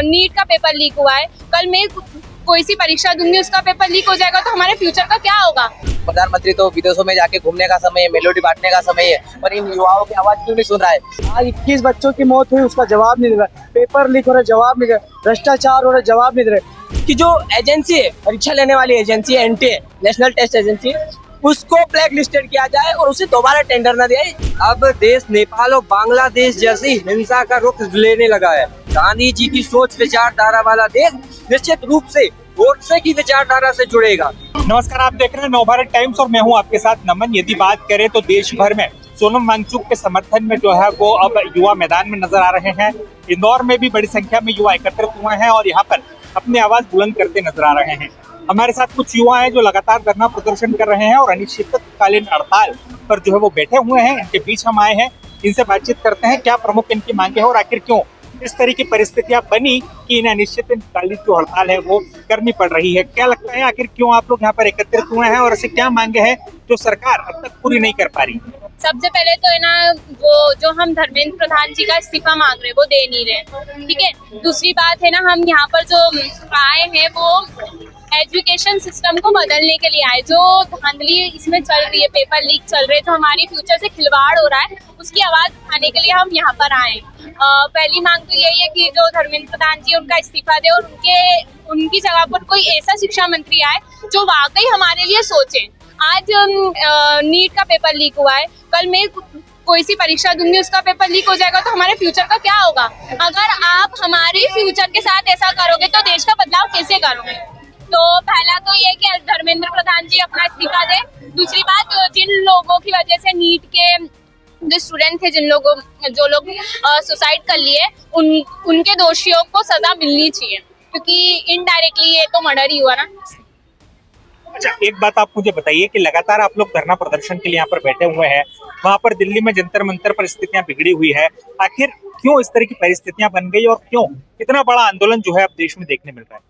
NEET का paper leak हुआ है, कल मैं कोई सी परीक्षा दूंगी उसका पेपर लीक हो जाएगा तो हमारे फ्यूचर का क्या होगा। प्रधानमंत्री तो विदेशों में जाके घूमने का समय है, मेलोडी बांटने का समय है, पर इन युवाओं की आवाज क्यों नहीं सुन रहा है। आज 21 बच्चों की मौत हुई, उसका जवाब नहीं दे रहा, पेपर लीक हो रहा, जवाब नहीं दे रहा, भ्रष्टाचार हो रहा, जवाब नहीं दे रहा। कि जो एजेंसी है, परीक्षा लेने वाली एजेंसी है, एनटीए नेशनल टेस्ट एजेंसी, उसको ब्लैक लिस्टेड किया जाए और उसे दोबारा टेंडर न दिया। अब देश नेपाल और बांग्लादेश जैसी हिंसा का रुख लेने लगा है। गांधी जी की सोच विचारधारा वाला देश निश्चित रूप से गोडसे की विचारधारा से जुड़ेगा। नमस्कार, आप देख रहे हैं नवभारत टाइम्स और मैं हूं आपके साथ नमन। यदि बात करें तो देश भर में सोनम वांगचुक के समर्थन में जो है वो अब युवा मैदान में नजर आ रहे हैं। इंदौर में भी बड़ी संख्या में युवा एकत्रित हुए हैं और यहाँ पर अपनी आवाज बुलंद करते नजर आ रहे हैं। हमारे साथ कुछ युवा हैं जो लगातार धरना प्रदर्शन कर रहे हैं और अनिश्चितकालीन हड़ताल पर जो है वो बैठे हुए हैं। इनके बीच हम आए हैं, इनसे बातचीत करते हैं क्या प्रमुख इनकी मांगे हैं और आखिर क्यों इस तरह की परिस्थितियां बनी कि इन्हें अनिश्चितकालीन जो हड़ताल है वो करनी पड़ रही है। क्या लगता है आखिर क्यों आप लोग यहाँ पर एकत्रित हुए हैं और ऐसे क्या मांगे हैं जो सरकार अब तक पूरी नहीं कर पा रही? सबसे पहले तो है ना, वो जो हम धर्मेंद्र प्रधान जी का इस्तीफा मांग रहे हैं वो दे नहीं रहे, ठीक है। दूसरी बात है ना, हम यहाँ पर जो आए हैं वो एजुकेशन सिस्टम को बदलने के लिए आए। जो धांधली इसमें चल रही है, पेपर लीक चल रहे, जो हमारे फ्यूचर से खिलवाड़ हो रहा है, उसकी आवाज उठाने के लिए हम यहाँ पर आए। पहली मांग तो यही है कि जो धर्मेंद्र प्रधान जी उनका इस्तीफा दे और उनकी जगह पर कोई ऐसा शिक्षा मंत्री आए जो वाकई हमारे लिए सोचे। आज नीट का पेपर लीक हुआ है, कल मैं कोई सी परीक्षा दूंगी उसका पेपर लीक हो जाएगा तो हमारे फ्यूचर का क्या होगा। अगर आप हमारे फ्यूचर के साथ ऐसा करोगे तो देश का बदलाव कैसे करोगे। तो पहला तो ये कि धर्मेंद्र प्रधान जी अपना इस्तीफा दे। दूसरी बात, जिन लोगों की वजह से नीट के जो स्टूडेंट थे, जो लोग सुसाइड कर लिए, उनके दोषियों को सजा मिलनी चाहिए, क्योंकि इनडायरेक्टली ये तो मर्डर ही हुआ ना। अच्छा, एक बात आप मुझे बताइए कि लगातार आप लोग धरना प्रदर्शन के लिए यहाँ पर बैठे हुए हैं, वहाँ पर दिल्ली में जंतर मंतर परिस्थितियां बिगड़ी हुई है, आखिर क्यों इस तरह की परिस्थितियां बन गई और क्यों इतना बड़ा आंदोलन जो है अब देश में देखने मिल रहा है?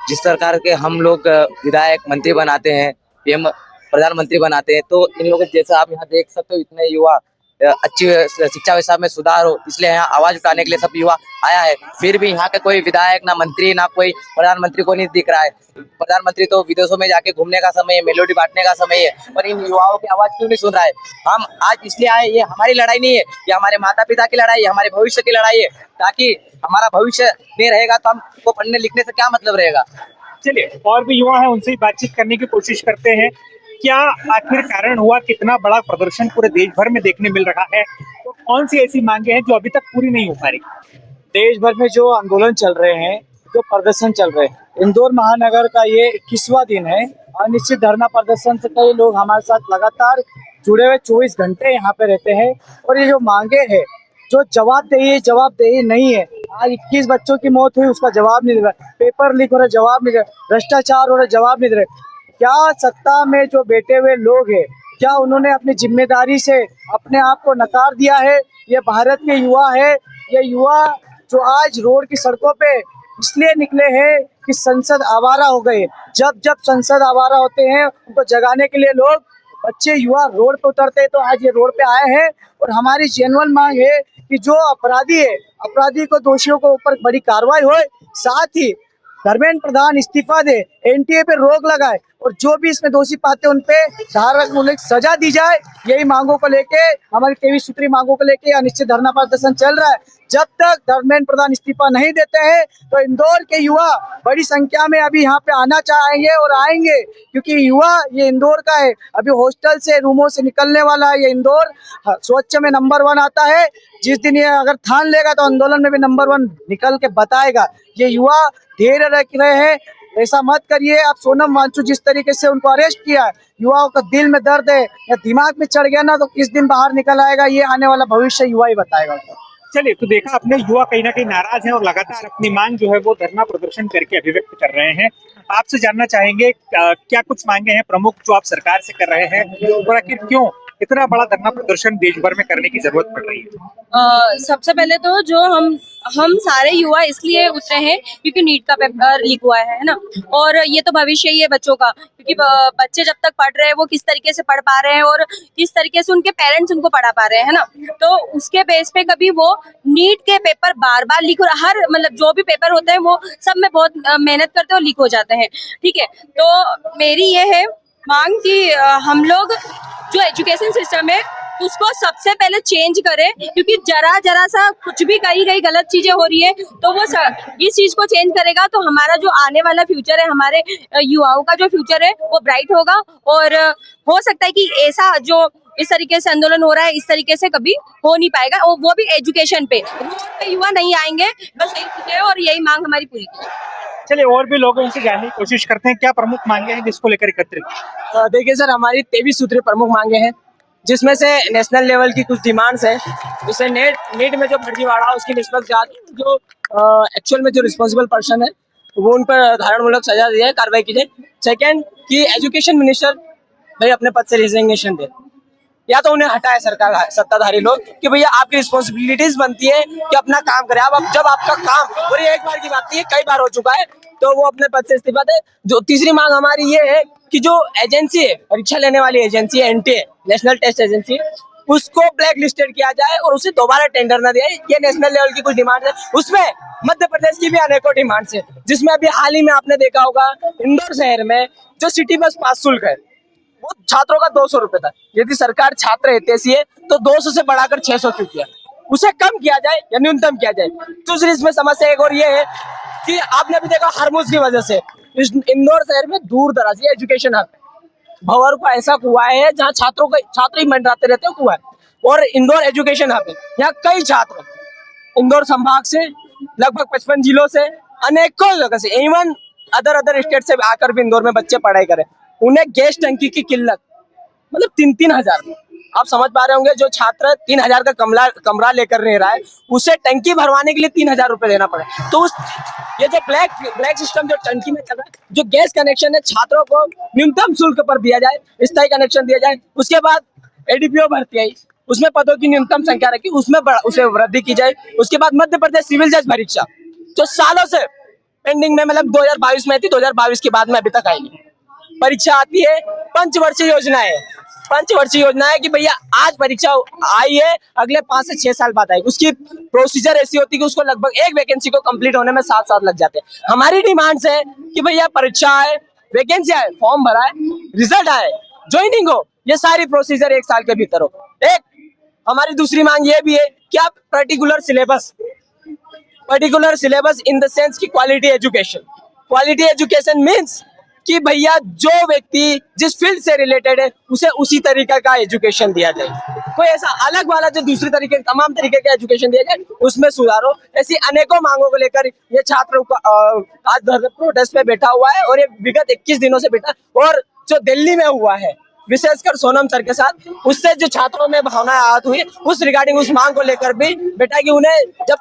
जिस सरकार के हम लोग विधायक मंत्री बनाते हैं, पीएम प्रधानमंत्री बनाते हैं, तो इन लोगों जैसा आप यहाँ देख सकते हो, इतने युवा अच्छी शिक्षा व्यवस्था में सुधार हो, इसलिए यहाँ आवाज उठाने के लिए सब युवा आया है। फिर भी यहाँ का कोई विधायक, ना मंत्री, ना कोई प्रधानमंत्री को नहीं दिख रहा है। प्रधानमंत्री तो विदेशों में जाके घूमने का समय है, मेलोडी बांटने का समय है, पर इन युवाओं की आवाज क्यों नहीं सुन रहा है। हम आज इसलिए आए, ये हमारी लड़ाई नहीं है, ये हमारे माता पिता की लड़ाई है, हमारे भविष्य की लड़ाई है। ताकि हमारा भविष्य नहीं रहेगा तो हमको पढ़ने लिखने से क्या मतलब रहेगा। चलिए, और भी युवा हैं, उनसे बातचीत करने की कोशिश करते हैं। क्या आखिर कारण हुआ, कितना बड़ा प्रदर्शन पूरे देश भर में देखने मिल रहा है, तो कौन सी ऐसी मांगे हैं जो अभी तक पूरी नहीं हो पा रही? देश भर में जो आंदोलन चल रहे हैं, जो प्रदर्शन चल रहे हैं, इंदौर महानगर का ये 21वां दिन है। अनिश्चित धरना प्रदर्शन से कई लोग हमारे साथ लगातार जुड़े हुए 24 घंटे यहाँ पे रहते हैं। और ये जो मांगे हैं, जो जवाबदेही नहीं है। आज 21 बच्चों की मौत हुई, उसका जवाब नहीं दे रहा, पेपर लीक हो रहा, जवाब नहीं दे रहा, भ्रष्टाचार हो रहा, जवाब नहीं दे रहा। क्या सत्ता में जो बैठे हुए लोग हैं, क्या उन्होंने अपनी जिम्मेदारी से अपने आप को नकार दिया है? ये भारत के युवा है, ये युवा जो आज रोड की सड़कों पे इसलिए निकले हैं कि संसद आवारा हो गए। जब संसद आवारा होते हैं, उनको जगाने के लिए लोग, बच्चे, युवा रोड पे उतरते हैं। तो आज ये रोड पे आए हैं और हमारी जेन्युइन मांग है कि जो अपराधी है, अपराधी को, दोषियों को ऊपर बड़ी कार्रवाई हो, साथ ही धर्मेंद्र प्रधान इस्तीफा दे, एनटीए पे रोक लगाए और जो भी इसमें दोषी पाते हैं उन पे धारक सजा दी जाए। यही मांगों को लेके, हमारी 23 सूत्री मांगों को लेके अनिश्चित धरना प्रदर्शन चल रहा है। जब तक धर्मेंद्र प्रधान इस्तीफा नहीं देते हैं तो इंदौर के युवा बड़ी संख्या में अभी यहाँ पे आना चाहेंगे और आएंगे, क्योंकि युवा ये इंदौर का है। अभी हॉस्टल से, रूमों से निकलने वाला है ये इंदौर, स्वच्छ में नंबर 1 आता है। जिस दिन ये अगर ठान लेगा तो आंदोलन में भी नंबर 1 निकल के बताएगा। ये युवा धैर्य रख रहे हैं, ऐसा मत करिए। आप सोनम वांगचुक जिस तरीके से उनको अरेस्ट किया है, युवाओं का दिल में दर्द है या दिमाग में चढ़ गया ना, तो किस दिन बाहर निकल आएगा, ये आने वाला भविष्य युवा ही बताएगा। चलिए, तो देखा आपने, युवा कहीं ना कहीं नाराज हैं और लगातार अपनी मांग जो है वो धरना प्रदर्शन करके अभिव्यक्त कर रहे हैं। आपसे जानना चाहेंगे क्या कुछ मांगे हैं प्रमुख जो आप सरकार से कर रहे हैं और आखिर क्यों इतना बड़ा धरना प्रदर्शन देश भर में करने की जरूरत पड़ रही है? सबसे पहले तो जो हम हम सारे युवा इसलिए उतरे हैं क्योंकि नीट का पेपर लीक हुआ है ना। और ये तो भविष्य ही है बच्चों का, क्योंकि बच्चे जब तक पढ़ रहे हैं वो किस तरीके से पढ़ पा रहे हैं और किस तरीके से उनके पेरेंट्स उनको पढ़ा पा रहे हैं ना। तो उसके बेस पे कभी वो नीट के पेपर बार बार लीक, और हर मतलब जो भी पेपर होते हैं वो सब में बहुत मेहनत करते हैं और लीक हो जाते हैं। ठीक है, तो मेरी ये है मांग कि हम लोग जो एजुकेशन सिस्टम है उसको सबसे पहले चेंज करें, क्योंकि जरा सा कुछ भी कहीं गलत चीजें हो रही है तो वो इस चीज को चेंज करेगा तो हमारा जो आने वाला फ्यूचर है, हमारे युवाओं का जो फ्यूचर है वो ब्राइट होगा। और हो सकता है कि ऐसा जो इस तरीके से आंदोलन हो रहा है इस तरीके से कभी हो नहीं पाएगा, और वो भी एजुकेशन पे। रोड पे युवा नहीं आएंगे, बस यही चीजें है और यही मांग हमारी पूरी की। चलिए और भी लोगों से जानने की कोशिश करते हैं क्या प्रमुख मांगे हैं जिसको लेकर एकत्रित। देखिए सर, हमारी 23 सूत्री प्रमुख मांगे हैं, जिसमें से नेशनल लेवल की कुछ डिमांड्स है, जैसे नीट में जो फर्जीवाड़ा उसकी निष्पक्ष जांच, जो एक्चुअल में जो रिस्पॉन्सिबल पर्सन है वो उन पर धारणमूलक सजा दी है, कार्रवाई की जाए। सेकेंड कि एजुकेशन मिनिस्टर भाई अपने पद से रिजिग्नेशन दे, या तो उन्हें हटाए सरकार सत्ताधारी लोग कि भैया आपकी रिस्पॉन्सिबिलिटीज बनती है कि अपना काम करें। अब जब आपका काम, और ये एक बार की बात नहीं है, कई बार हो चुका है, तो वो अपने पद से इस्तीफा दे। जो तीसरी मांग हमारी ये है कि जो एजेंसी है, परीक्षा लेने वाली एजेंसी है, एनटीए नेशनल टेस्ट एजेंसी, उसको ब्लैक लिस्टेड किया जाए और उसे दोबारा टेंडर न दिया। ये नेशनल लेवल की कुछ डिमांड है, उसमें मध्य प्रदेश की भी अनेकों डिमांड्स है, जिसमें अभी हाल ही में आपने देखा होगा इंदौर शहर में जो सिटी बस पास शुल्क है वो छात्रों का 200 रुपए था। यदि सरकार छात्र हितैषी है तो 200 से बढ़ाकर 600 क्यों किया, उसे कम किया जाए या न्यूनतम किया जाए। दूसरी इसमें समस्या एक और ये है कि आपने अभी देखा हरमुज की वजह से इंदौर शहर में दूर दराज ये एजुकेशन हब, भंवर का ऐसा कुआं है जहाँ छात्र ही मंडराते रहते हैं कुआं, और इंदौर एजुकेशन हब है। यहाँ कई छात्र इंदौर संभाग से लगभग 55 जिलों से अनेकों जगह से, इवन अदर स्टेट से आकर भी इंदौर में बच्चे पढ़ाई करें। उन्हें गैस टंकी की किल्लत मतलब 3-3 हजार, आप समझ पा रहे होंगे, जो छात्र 3 हजार का कमरा लेकर रह रहा है उसे टंकी भरवाने के लिए 3 हजार रुपए देना पड़े। तो ये जो ब्लैक सिस्टम जो टंकी में चल रहा है, जो गैस कनेक्शन है छात्रों को न्यूनतम शुल्क पर दिया जाए, स्थायी कनेक्शन दिया जाए। उसके बाद एडीपीओ भर्ती आई, उसमें पदों की न्यूनतम संख्या रखी, उसमें उसे वृद्धि की जाए। उसके बाद मध्य प्रदेश सिविल जज परीक्षा जो सालों से पेंडिंग में, मतलब 2022 में थी, 2022 के बाद में अभी तक आई नहीं। परीक्षा आती है, पंचवर्षीय योजना है कि भैया आज परीक्षा आई है, अगले 5 से 6 साल बाद आएगी। उसकी प्रोसीजर ऐसी होती है कि उसको लगभग एक वैकेंसी को कंप्लीट होने में 7 साल लग जाते हैं। हमारी डिमांड्स है कि भैया परीक्षा आए, वैकेंसी आए, फॉर्म भरा है, रिजल्ट आए, ज्वाइनिंग हो, ये सारी प्रोसीजर 1 साल के भीतर हो। एक हमारी दूसरी मांग ये भी है कि आप particular syllabus in the sense की क्वालिटी एजुकेशन मीन्स कि भैया जो व्यक्ति जिस फील्ड से रिलेटेड है उसे उसी तरीके का एजुकेशन दिया जाए। कोई ऐसा अलग वाला जो दूसरी तरीके, तमाम तरीके का एजुकेशन दिया जाए, उसमें सुधार हो। ऐसी अनेकों मांगों को लेकर ये छात्र आज प्रोटेस्ट पे बैठा हुआ है, और ये विगत 21 दिनों से बैठा। और जो दिल्ली में हुआ है, विशेषकर सोनम सर के साथ, उससे जो छात्रों में भावना आहत हुई, उस रिगार्डिंग उस मांग को लेकर भी बेटा कि उन्हें जब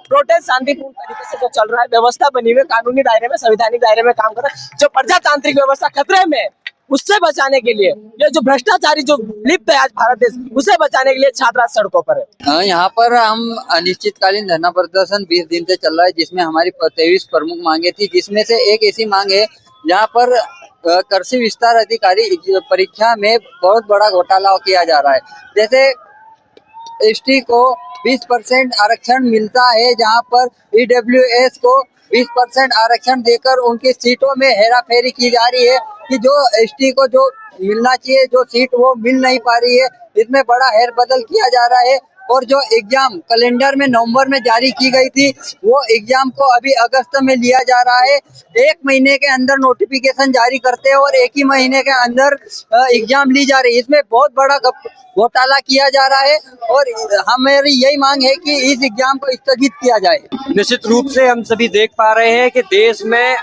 प्रोटेस्ट शांतिपूर्ण तरीके से जो चल रहा है, व्यवस्था बनी हुई, कानूनी दायरे में, संवैधानिक दायरे में काम कर रहा है, जो प्रजातांत्रिक व्यवस्था खतरे में, उससे बचाने के लिए, ये जो भ्रष्टाचारी जो लिप्त है आज भारत देश, उसे बचाने के लिए छात्र आज सड़कों पर है। यहाँ पर हम अनिश्चितकालीन धरना प्रदर्शन 20 दिन से चल रहा है, जिसमें हमारी 23 प्रमुख मांगे थी, जिसमें से एक ऐसी मांग है जहाँ पर कृषि विस्तार अधिकारी परीक्षा में बहुत बड़ा घोटाला किया जा रहा है। जैसे एसटी को 20% आरक्षण मिलता है, जहां पर ईडब्ल्यूएस को 20% आरक्षण देकर उनकी सीटों में हेराफेरी की जा रही है कि जो एसटी को जो मिलना चाहिए जो सीट वो मिल नहीं पा रही है। इसमें बड़ा हेर बदल किया जा रहा है, और जो एग्जाम कैलेंडर में नवंबर में जारी की गई थी वो एग्जाम को अभी अगस्त में लिया जा रहा है। 1 महीने के अंदर नोटिफिकेशन जारी करते हैं और 1 ही महीने के अंदर एग्जाम ली जा रही है। इसमें बहुत बड़ा घोटाला किया जा रहा है, और हमारी यही मांग है कि इस एग्जाम को स्थगित किया जाए। निश्चित रूप से हम सभी देख पा रहे हैं कि देश में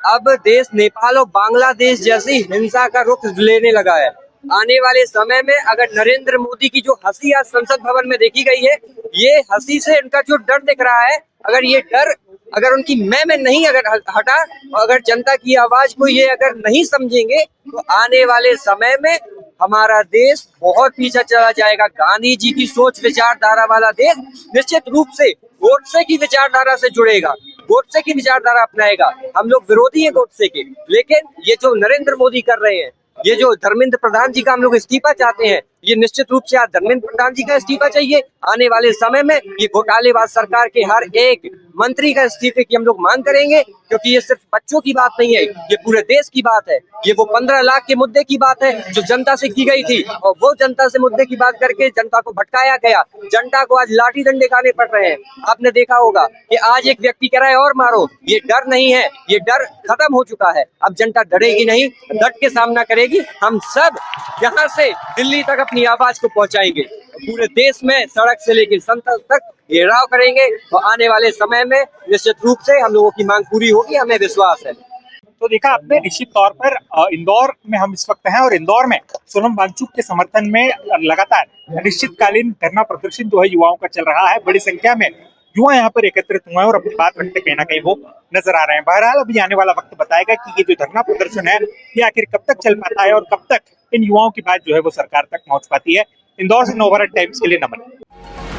अब देश नेपाल और बांग्लादेश जैसी हिंसा का रुख लेने लगा है। आने वाले समय में अगर नरेंद्र मोदी की जो हंसी आज संसद भवन में देखी गई है, ये हंसी से इनका जो डर दिख रहा है, अगर ये डर अगर उनकी में नहीं अगर हटा, अगर जनता की आवाज को ये अगर नहीं समझेंगे, तो आने वाले समय में हमारा देश बहुत पीछे चला जाएगा। गांधी जी की सोच विचारधारा वाला देश निश्चित रूप से गोडसे की विचारधारा से जुड़ेगा, गोडसे की विचारधारा अपनाएगा। हम लोग विरोधी हैं गोडसे के, लेकिन ये जो नरेंद्र मोदी कर रहे हैं, ये जो धर्मेंद्र प्रधान जी का हम लोग इस्तीफा चाहते हैं, ये निश्चित रूप से आज धर्मेंद्र प्रधान जी का इस्तीफा चाहिए। आने वाले समय में ये घोटालेबाज सरकार के हर एक मंत्री का इस्तीफे की हम लोग मांग करेंगे, क्योंकि ये सिर्फ बच्चों की बात नहीं है, ये पूरे देश की बात है। ये वो 15 लाख के मुद्दे की बात है जो जनता से की गई थी, और वो जनता से मुद्दे की बात करके जनता को भटकाया गया। जनता को आज लाठी डंडे खाने पड़ रहे हैं। आपने देखा होगा कि आज एक व्यक्ति कह रहा है और मारो, ये डर नहीं है, ये डर खत्म हो चुका है। अब जनता डरेगी नहीं, डट के सामना करेगी। हम सब यहाँ से दिल्ली तक अपनी आवाज को पहुंचाएंगे, पूरे देश में सड़क से लेकर संसद तक ये राव करेंगे, और आने वाले समय में निश्चित रूप से हम लोगों की मांग पूरी होगी, हमें विश्वास है। तो देखा आपने, निश्चित तौर पर इंदौर में हम इस वक्त हैं और इंदौर में सोनम वांगचुक के समर्थन में लगातार अनिश्चितकालीन धरना प्रदर्शन जो है युवाओं का चल रहा है। बड़ी संख्या में युवा यहाँ पर एकत्रित हुए हैं और अपनी बात रखते कहीं ना कहीं वो नजर आ रहे हैं। बहरहाल अभी आने वाला वक्त बताएगा कि ये जो धरना प्रदर्शन है ये आखिर कब तक चल पाता है और कब तक इन युवाओं की बात जो है वो सरकार तक पहुंच पाती है। इंदौर से नवभारत टाइम्स के लिए नमन।